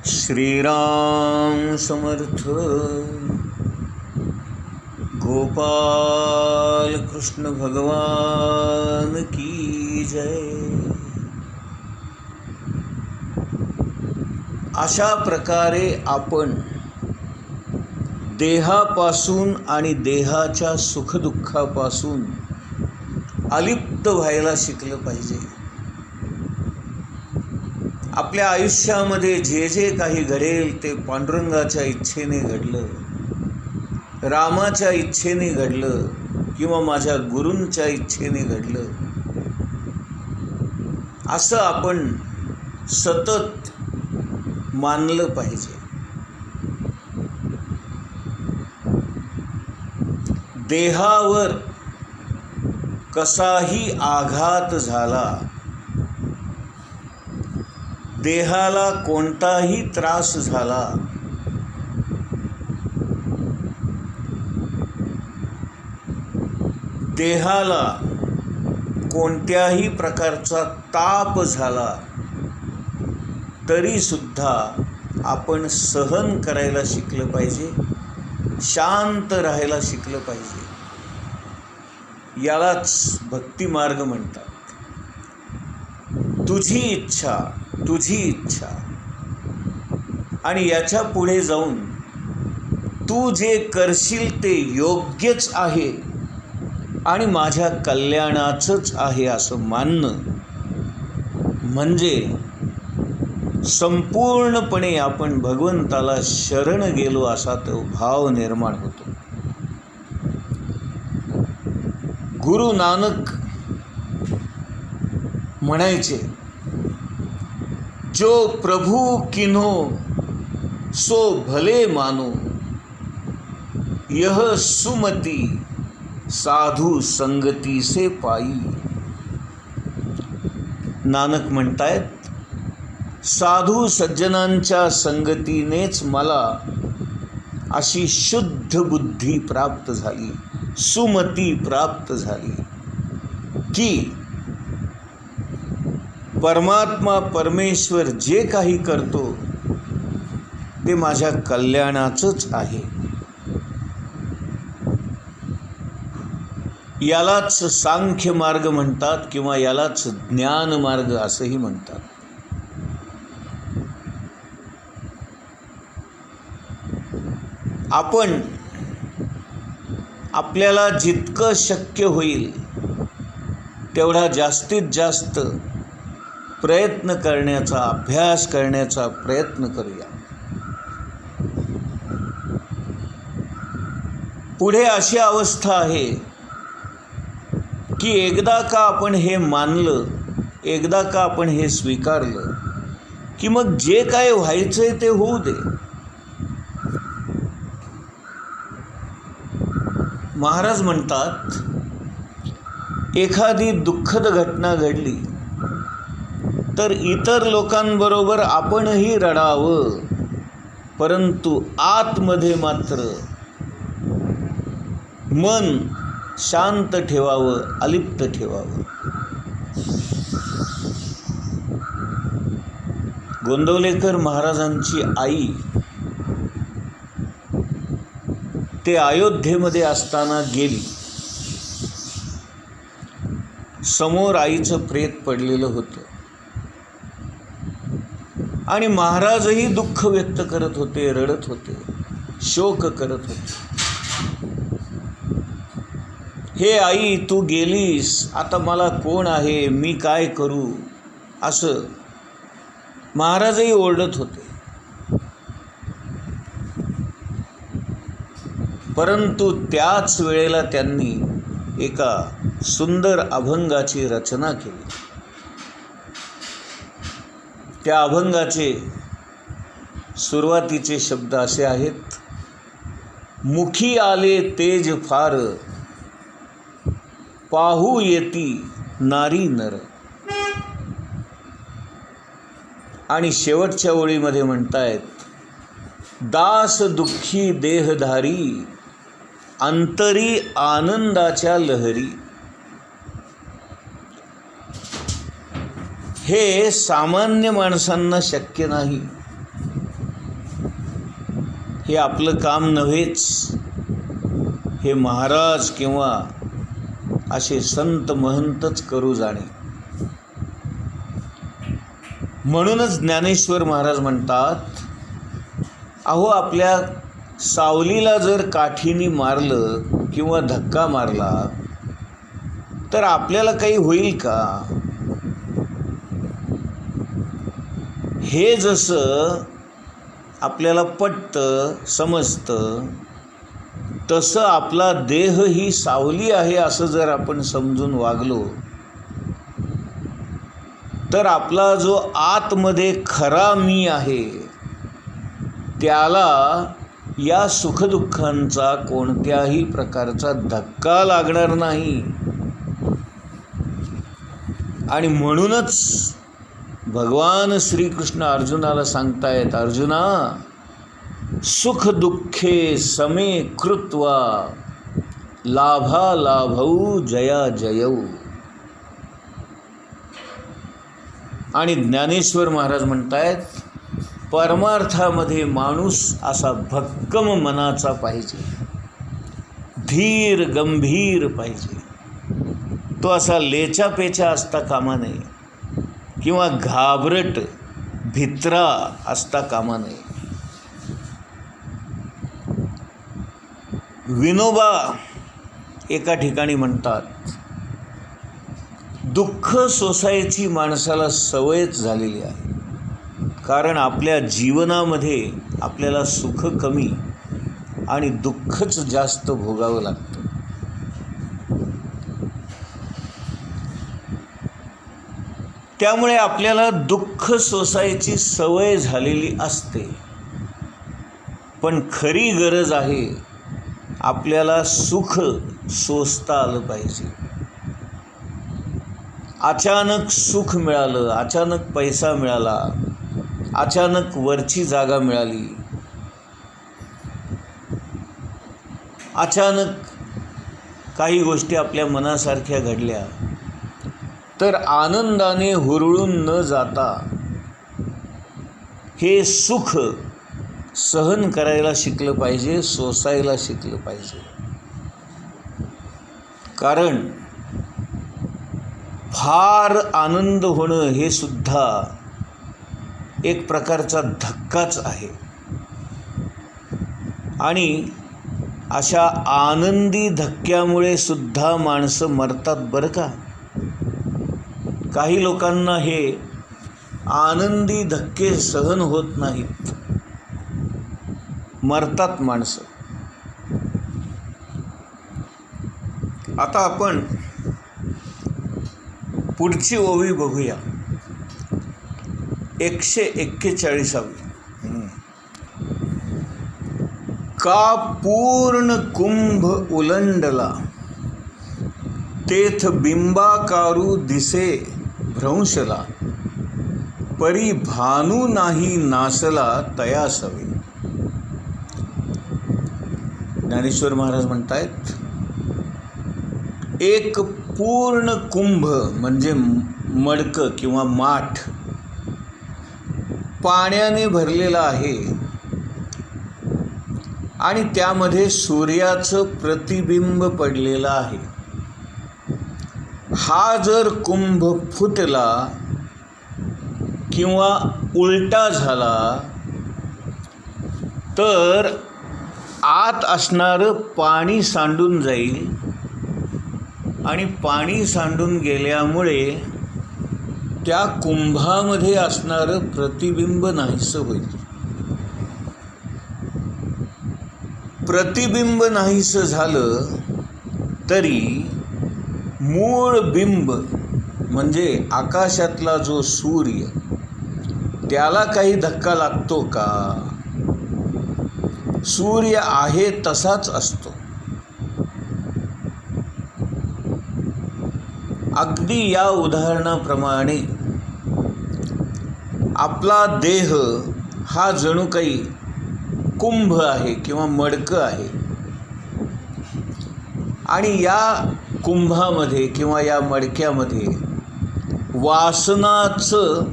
श्रीराम समर्थ. गोपाल कृष्ण भगवान की जय. अशा प्रकारे आपण देहापासून आणि देहाच्या सुखदुःखापासून अलिप्त व्हायला शिकलं पाहिजे. आपल्या आयुष्यामध्ये जे जे काही घडेल ते पांडुरंगाच्या इच्छेने घडलं, रामाच्या इच्छेने घडलं किंवा माझ्या गुरूंच्या इच्छेने घडलं, असं आपण सतत मानलं पाहिजे. देहावर कसाही आघात झाला, देहाला कोणताही त्रास झाला, देहाला कोणत्याही प्रकारचा ताप झाला, तरी सुद्धा आपण सहन करायला शिकलं पाहिजे, शांत राहायला शिकलं पाहिजे. यालाच भक्ती मार्ग म्हणतात. तुझी इच्छा, तुझी इच्छा, आणि याच्या पुढे जाऊन तू जे करशील ते योग्यच आहे आणि माझ्या कल्याणाचंच आहे असं मानणं म्हणजे संपूर्णपणे आपण भगवंताला शरण गेलो असा तो भाव निर्माण होतो. गुरु नानक म्हणायचे, जो प्रभु किन्हो सो भले मानो, यह सुमती साधू संगती से पाई. नानक म्हणतायत, साधू सज्जनांच्या संगतीनेच मला अशी शुद्ध बुद्धी प्राप्त झाली, सुमती प्राप्त झाली की परमात्मा परमेश्वर जे काही करतो ते माझ्या कल्याणाचंच आहे. यालाच सांख्य मार्ग म्हणतात किंवा यालाच ज्ञान मार्ग असंही म्हणतात. आपण आपल्याला जितकं शक्य होईल तेवढा जास्तीत जास्त प्रयत्न करण्याचा, अभ्यास करण्याचा प्रयत्न करूया. पुढे अशी अवस्था आहे की एकदा का आपण हे मानलं, एकदा का आपण हे स्वीकारलं की मग जे काय व्हायचंय ते होऊ दे. महाराज म्हणतात, एखादी दुःखद घटना घडली तर इतर लोकांबरोबर आपणही रडावं, परंतु आतमध्ये मात्र मन शांत ठेवावं, अलिप्त ठेवावं. गोंदवलेकर महाराजांची आई ते अयोध्येमध्ये असताना गेली. समोर आईचं प्रेत पडलेलं होतं आणि महाराजही दुःख व्यक्त करत होते, रडत होते, शोक करत होते. हे आई, तू गेलीस, आता मला कोण आहे, मी काय करू, असं महाराजही ओरडत होते. परंतु त्याच वेळेला त्यांनी एका सुंदर अभंगाची रचना केली. त्या अभंगाचे सुरुवातीचे शब्द असे आहेत, मुखी आले तेज फार, पाहू येती नारी नर. आणि शेवटच्या ओळीमध्ये म्हणतायत, दास दुःखी देहधारी, अंतरी आनंदाच्या लहरी. हे सामान्य माणसांना शक्य नाही. हे आपलं काम नव्हेच, हे महाराज किंवा असे संत महंतच करू जाणे. म्हणूनच ज्ञानेश्वर महाराज म्हणतात, अहो आपल्या सावलीला जर काठीने मारलं किंवा धक्का मारला तर आपल्याला काही होईल का? हे जसं आपल्याला पटतं, समजतं, तसं आपला देह ही सावली आहे असं जर आपण समजून वागलो तर आपला जो आतमध्ये खरा मी आहे त्याला या सुखदुःखांचा कोणत्याही प्रकारचा धक्का लागणार नाही. आणि म्हणूनच भगवान श्रीकृष्ण अर्जुनाला सांगतायत, अर्जुना सुख दुःखे समे कृत्वा लाभा लाभौ जया जयौ. आणि ज्ञानेश्वर महाराज म्हणतायत, परमार्थामध्ये माणूस असा भक्कम मनाचा पाहिजे, धीर गंभीर पाहिजे. तो असा लेचापेचा असता कामा नये किंवा घाबरट भित्रा असता कामा नये. विनोबा एका ठिकाणी म्हणतात, दुःख सोसायची माणसाला सवयच झालेली आहे. कारण आपल्या जीवनामध्ये आपल्याला सुख कमी आणि दुःखच जास्त भोगावं लागतं. त्यामुळे आपल्याला दुःख सोसायची सवय झालेली असते. पण खरी गरज आहे आपल्याला सुख सोसता आलं पाहिजे. अचानक सुख मिळालं, अचानक पैसा मिळाला, अचानक वरची जागा मिळाली, अचानक काही गोष्टी आपल्या मनासारख्या घडल्या तर आनंदाने हुरळून न जाता हे सुख सहन करायला शिकलं पाहिजे, सोसायला शिकलं पाहिजे. कारण फार आनंद होणं हे सुद्धा एक प्रकारचा धक्काच आहे. आणि अशा आनंदी धक्क्यामुळे सुद्धा माणसं मरतात बरं का. काही लोकांना हे आनंदी धक्के सहन होत नाहीत, मरतात माणसं. आता आपण पुढची ओवी बघूया, 141. का पूर्ण कुंभ उलंडला, तेथ बिंबाकारू दिसे भ्रंशला, परी भानू नाही नासला तयासवे. ज्ञानेश्वर महाराज म्हणतायत, एक पूर्ण कुंभ म्हणजे मडकं किंवा माठ पाण्याने भरलेला आहे आणि त्यामध्ये सूर्याचं प्रतिबिंब पडलेलं आहे. हा जर कुंभ फुटला किंवा उलटा झाला तर आत असणारं पाणी सांडून जाईल आणि पाणी सांडून गेल्यामुळे त्या कुंभामध्ये असणारं प्रतिबिंब नाहीसं होईल. प्रतिबिंब नाहीसं झालं तरी मूळ बिंब म्हणजे आकाशातला जो सूर्य त्याला काही धक्का लागतो का? सूर्य आहे तसाच असतो. अगदी या उदाहरणाप्रमाणे आपला देह हा जणू काही कुंभ आहे किंवा मडकं आहे आणि या कुंभामध्ये किंवा या मडक्यामध्ये वासनाचं,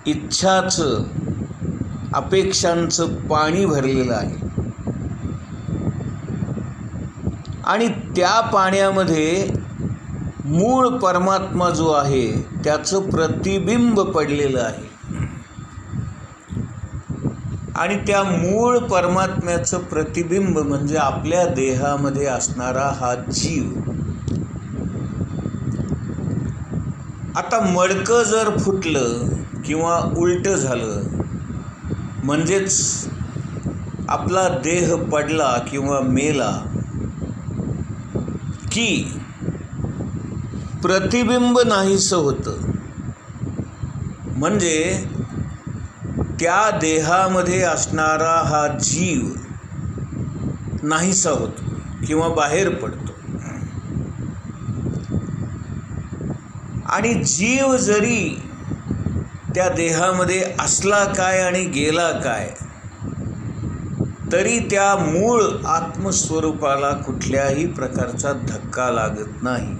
इच्छाचं अपेक्षांचं पाणी भरलेलं आहे आणि त्या पाण्यामध्ये मूळ परमात्मा जो आहे त्याचं प्रतिबिंब पडलेलं आहे आणि त्या मूळ परमात्म्याचं प्रतिबिंब म्हणजे आपल्या देहामध्ये असणारा हा जीव. आता मडकं जर फुटलं किंवा उलटं झालं म्हणजेच आपला देह पडला किंवा मेला की प्रतिबिंब नाहीसं होतं. म्हणजे त्या देहामध्ये असणारा हा जीव नाहीसा होतो किंवा बाहेर पडतो. आणि जीव जरी त्या देहामध्ये असला काय आणि गेला काय तरी त्या मूळ आत्मस्वरूपाला कुठल्याही प्रकारचा धक्का लागत नाही.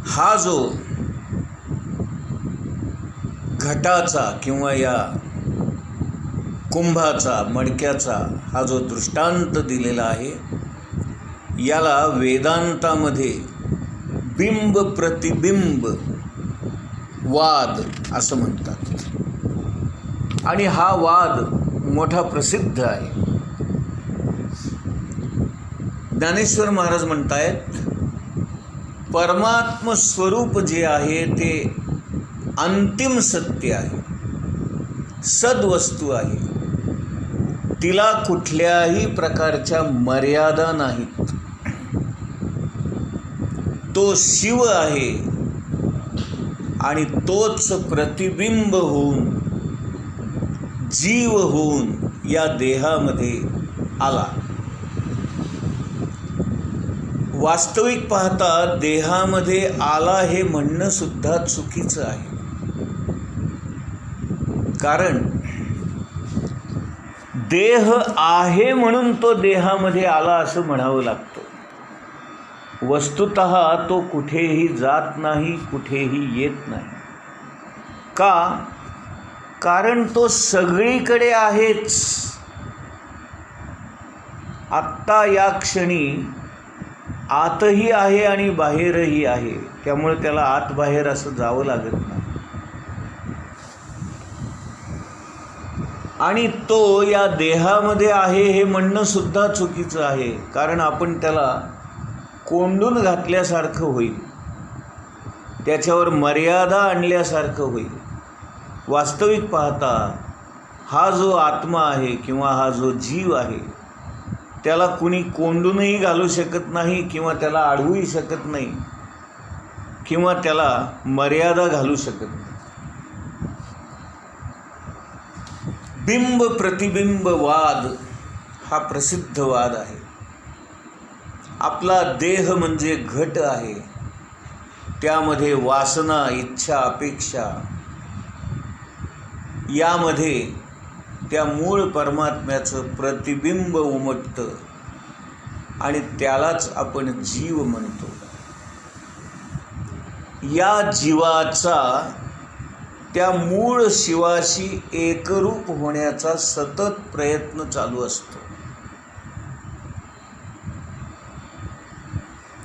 हा जो घटाचा किंवा या कुंभाचा मडक्याचा हा जो दृष्टांत दिलेला आहे याला वेदांतामध्ये बिंब प्रतिबिंब वाद असं म्हणतात आणि हा वाद मोठा प्रसिद्ध आहे. ज्ञानेश्वर महाराज म्हणतायत परमात्म स्वरूप जे आहे ते अंतिम सत्य आहे, सद्वस्तू आहे, तिला कुठल्याही प्रकारच्या मर्यादा नाहीत. तो शिव आहे आणि तोच प्रतिबिंब होऊन जीव होऊन या देहामध्ये आला. वास्तविक पाहता देहामध्ये आला हे म्हणणं सुद्धा चुकीचं आहे. कारण देह आहे म्हणून तो देहामध्ये आला असं म्हणावं लागतं. वस्तुतः तो कुठेही जात नाही, कुठेही येत नाही. का? कारण तो सगळीकडे आहेच. आत्ता या क्षणी आतही आहे आणि बाहेरही आहे, त्यामुळे त्याला आत बाहेर असं जावं लागत नाही. आणि तो या देहामध्ये आहे हे म्हणणं सुद्धा चुकीचं आहे. कारण आपण त्याला कोंडून घातल्यासारखं होईल, त्याच्यावर मर्यादा आणल्यासारखं होईल. वास्तविक पाहता हा जो आत्मा आहे किंवा हा जो जीव आहे त्याला कुणी कोंडूनही घालू शकत नाही किंवा त्याला अडवूही शकत नाही किंवा त्याला मर्यादा घालू शकत नाही. बिंब प्रतिबिंब वाद हा प्रसिद्ध वाद आहे. आपला देह म्हणजे घट आहे, त्यामध्ये वासना, इच्छा, अपेक्षा यामध्ये त्या मूळ परमात्म्याचं प्रतिबिंब उमटतं आणि त्यालाच आपण जीव म्हणतो. या जीवाचा त्या मूळ शिवाशी एकरूप होण्याचा सतत प्रयत्न चालू असतो.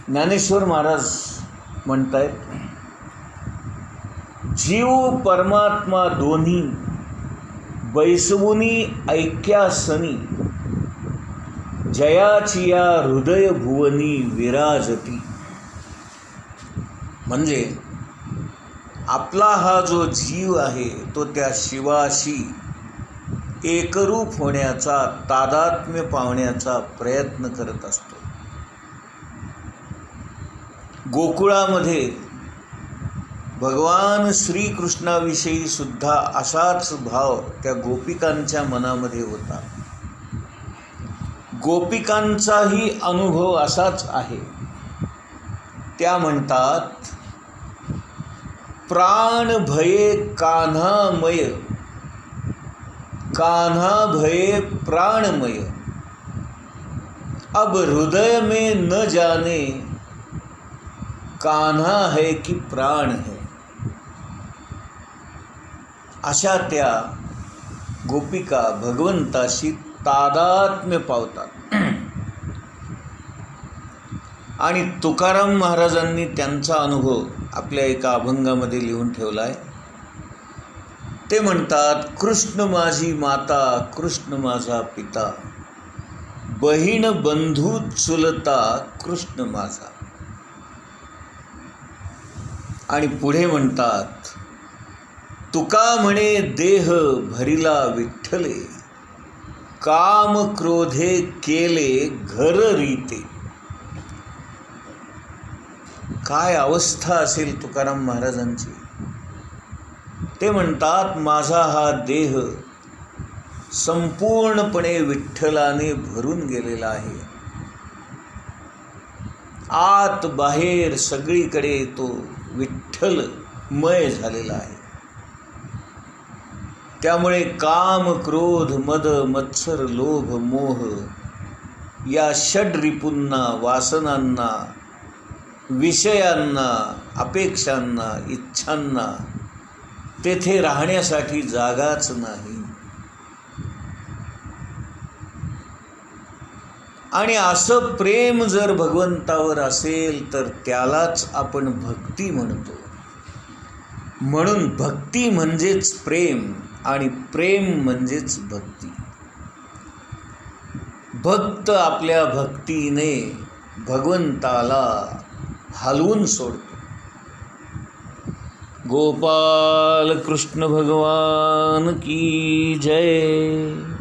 ज्ञानेश्वर महाराज म्हणतायत जीव परमात्मा दोन्ही बैसवुनी ऐक्यासनी जयाची या हृदय भुवनी विराजती. म्हणजे आपला हा जो जीव आहे तो त्या शिवाशी एकरूप होण्याचा, तादात्म्य पावण्याचा प्रयत्न करत असतो. गोकुळामध्ये भगवान श्रीकृष्णाविषयी सुद्धा असाच भाव त्या गोपिकांच्या मनामध्ये होता. गोपिकांचाही अनुभव असाच आहे. त्या म्हणतात प्राण भये कान्हामय, कान्हा भये प्राणमय, अब हृदय में न जाने कान्हा है कि प्राण है. अशा त्या गोपिका भगवंताशी तादात्म्य पावतात. आणि तुकाराम महाराजांनी त्यांचा अनुभव आपल्या एका अभंगामध्ये लिहून ठेवला आहे. ते म्हणतात, कृष्ण माझी माता, कृष्ण माझा पिता, बहीण बंधू चुलता, कृष्ण माझा. आणि पुढे म्हणतात, तुका म्हणे देह भरिला विठ्ठले, काम क्रोधे केले घर रीते. काय अवस्था असेल तुकाराम महाराजांची. ते म्हणतात, माझा हा देह संपूर्णपणे विठ्ठलाने भरून गेलेला आहे. आत बाहेर सगळीकडे तो विठ्ठलमय झालेला आहे. त्यामुळे काम क्रोध मद मत्सर लोभ मोह या षड्रिपूंना, वासनांना, विषयांना, अपेक्षांना, इच्छांना तेथे राहण्यासाठी जागाच नाही. आणि असं प्रेम जर भगवंतावर असेल तर त्यालाच आपण भक्ती म्हणतो. म्हणून भक्ती म्हणजेच प्रेम आणि प्रेम म्हणजेच भक्ती. भक्त आपल्या भक्तीने भगवंताला हलवून सोडतो. गोपाल कृष्ण भगवान की जय.